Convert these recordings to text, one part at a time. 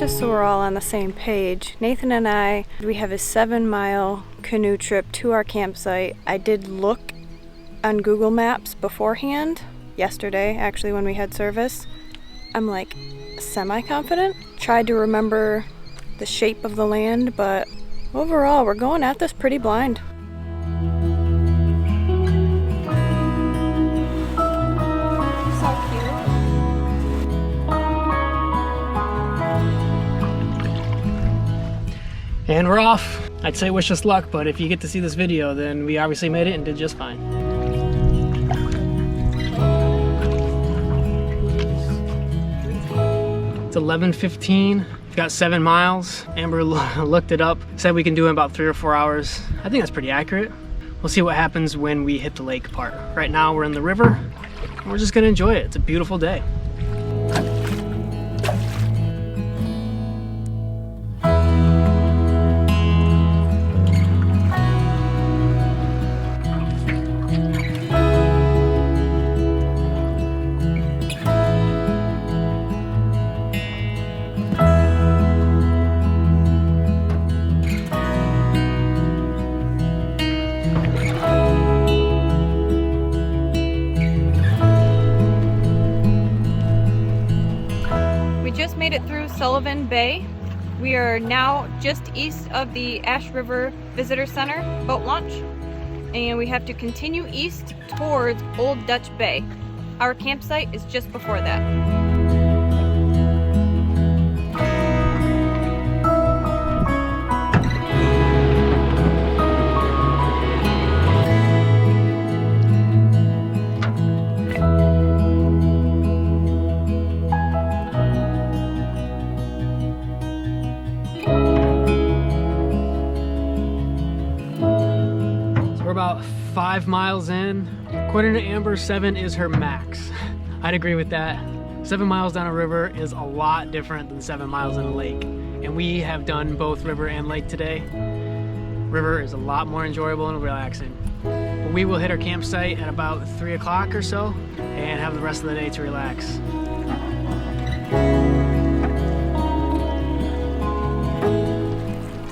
just so we're all on the same page, Nathan and I, we have a 7-mile canoe trip to our campsite. I did look on Google Maps beforehand, yesterday actually when we had service. I'm like semi-confident. Tried to remember the shape of the land, but overall we're going at this pretty blind. And we're off. I'd say wish us luck, but if you get to see this video, then we obviously made it and did just fine. It's 11:15. We've got 7 miles. Amber looked it up, said we can do it in about 3 or 4 hours. I think that's pretty accurate. We'll see what happens when we hit the lake part. Right now we're in the river, and we're just gonna enjoy it. It's a beautiful day. Just made it through Sullivan Bay. We are now just east of the Ash River Visitor Center boat launch, and we have to continue east towards Old Dutch Bay. Our campsite is just before that. About 5 miles in. According to Amber, 7 is her max. I'd agree with that. 7 miles down a river is a lot different than 7 miles in a lake. And we have done both river and lake today. River is a lot more enjoyable and relaxing. But we will hit our campsite at about 3 o'clock or so and have the rest of the day to relax.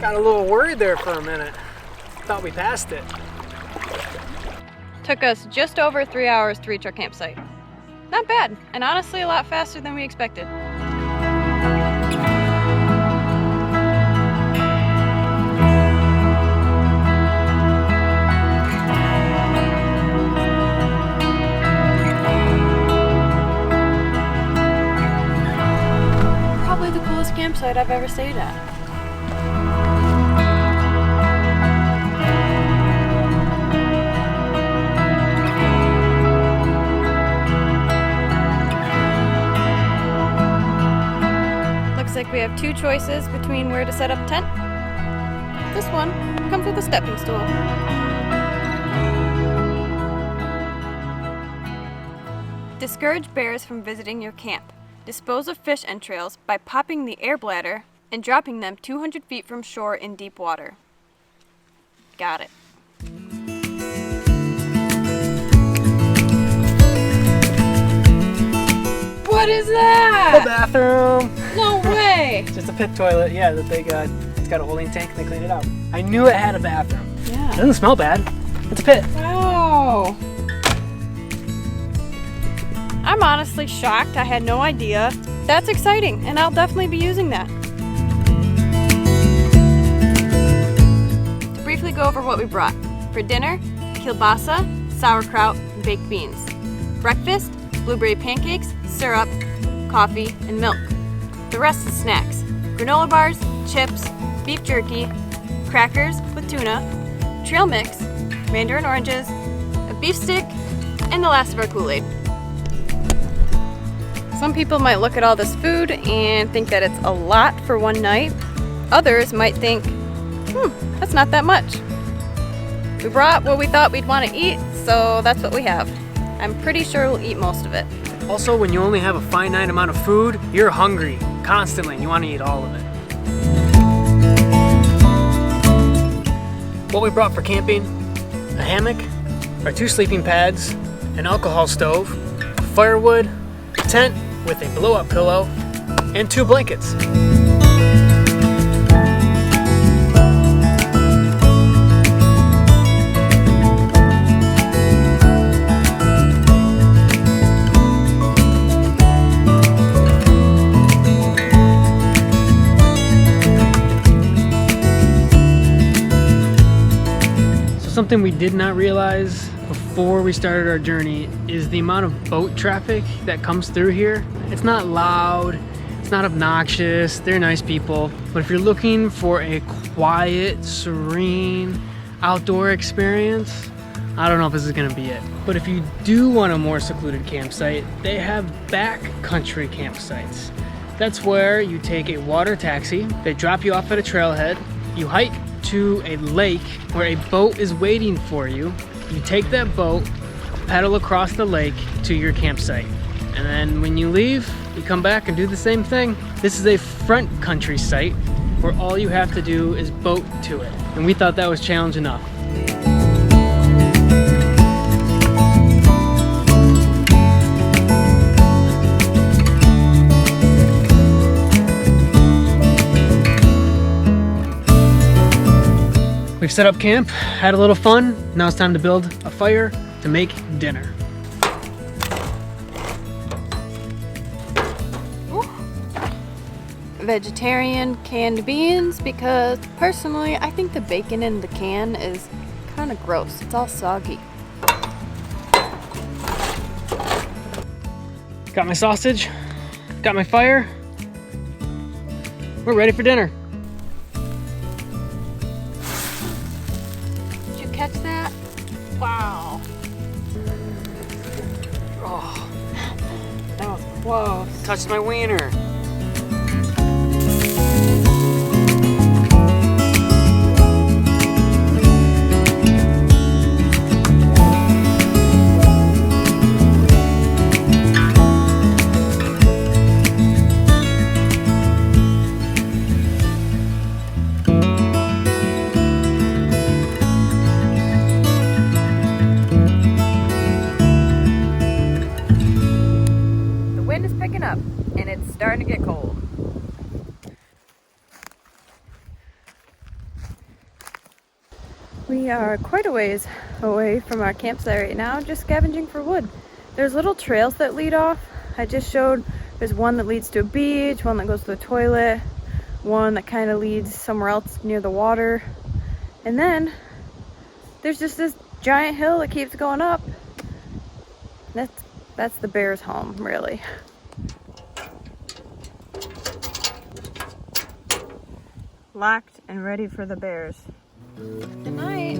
Got a little worried there for a minute. Thought we passed it. Took us just over 3 hours to reach our campsite. Not bad, and honestly a lot faster than we expected. Probably the coolest campsite I've ever stayed at. Looks like we have 2 choices between where to set up tent. This one comes with a stepping stool. Discourage bears from visiting your camp. Dispose of fish entrails by popping the air bladder and dropping them 200 feet from shore in deep water. Got it. What is that? The bathroom. No way. Just a pit toilet. Yeah, the big, it's got a holding tank and they clean it out. I knew it had a bathroom. Yeah. It doesn't smell bad. It's a pit. Wow. I'm honestly shocked. I had no idea. That's exciting, and I'll definitely be using that. To briefly go over what we brought. For dinner, kielbasa, sauerkraut, and baked beans. Breakfast, blueberry pancakes, syrup, coffee, and milk. The rest is snacks. Granola bars, chips, beef jerky, crackers with tuna, trail mix, mandarin oranges, a beef stick, and the last of our Kool-Aid. Some people might look at all this food and think that it's a lot for one night. Others might think, that's not that much. We brought what we thought we'd want to eat, so that's what we have. I'm pretty sure we'll eat most of it. Also, when you only have a finite amount of food, you're hungry constantly and you want to eat all of it. What we brought for camping: a hammock, our 2 sleeping pads, an alcohol stove, firewood, a tent with a blow-up pillow, and 2 blankets. Something we did not realize before we started our journey is the amount of boat traffic that comes through here. It's not loud, it's not obnoxious, they're nice people. But if you're looking for a quiet, serene, outdoor experience, I don't know if this is gonna be it. But if you do want a more secluded campsite, they have backcountry campsites. That's where you take a water taxi, they drop you off at a trailhead, you hike to a lake where a boat is waiting for you. You take that boat, paddle across the lake to your campsite. And then when you leave, you come back and do the same thing. This is a front country site where all you have to do is boat to it. And we thought that was challenge enough. We've set up camp, had a little fun. Now it's time to build a fire to make dinner. Ooh. Vegetarian canned beans because personally I think the bacon in the can is kind of gross. It's all soggy. Got my sausage, got my fire. We're ready for dinner. Catch that? Wow. Oh, That was close. touched my wiener. Up and it's starting to get cold. We are quite a ways away from our campsite right now, just scavenging for wood. There's little trails that lead off. I just showed there's one that leads to a beach, one that goes to the toilet, one that kind of leads somewhere else near the water, and then there's just this giant hill that keeps going up. That's the bear's home, really. Locked and ready for the bears. Good night.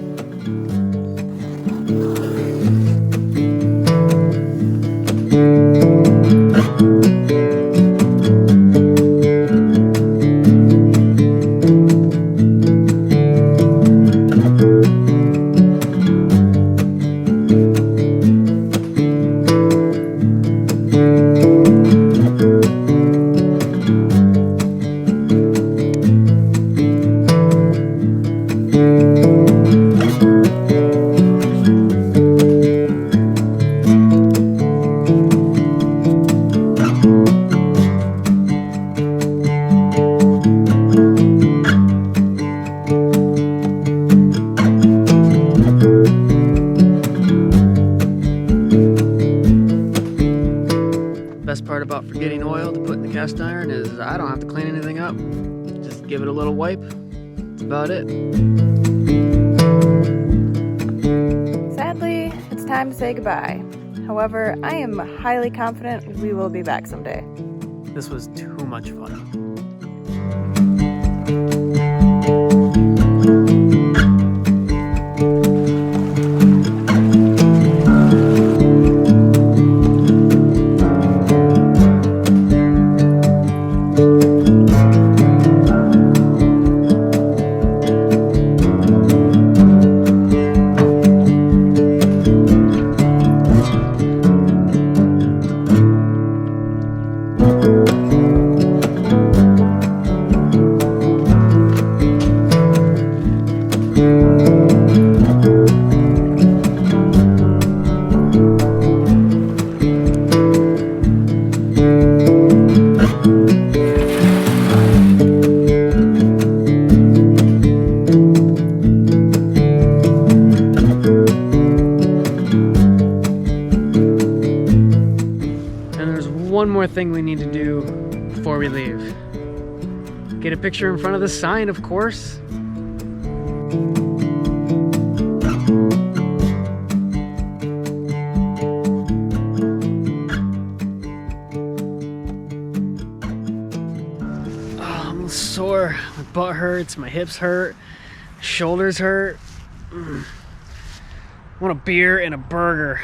Best part about forgetting oil to put in the cast iron is I don't have to clean anything up. Just give it a little wipe. That's about it. Sadly, it's time to say goodbye. However, I am highly confident we will be back someday. This was too much fun. one more thing we need to do before we leave. Get a picture in front of the sign, of course. Oh, I'm sore. My butt hurts, my hips hurt, shoulders hurt. I want a beer and a burger.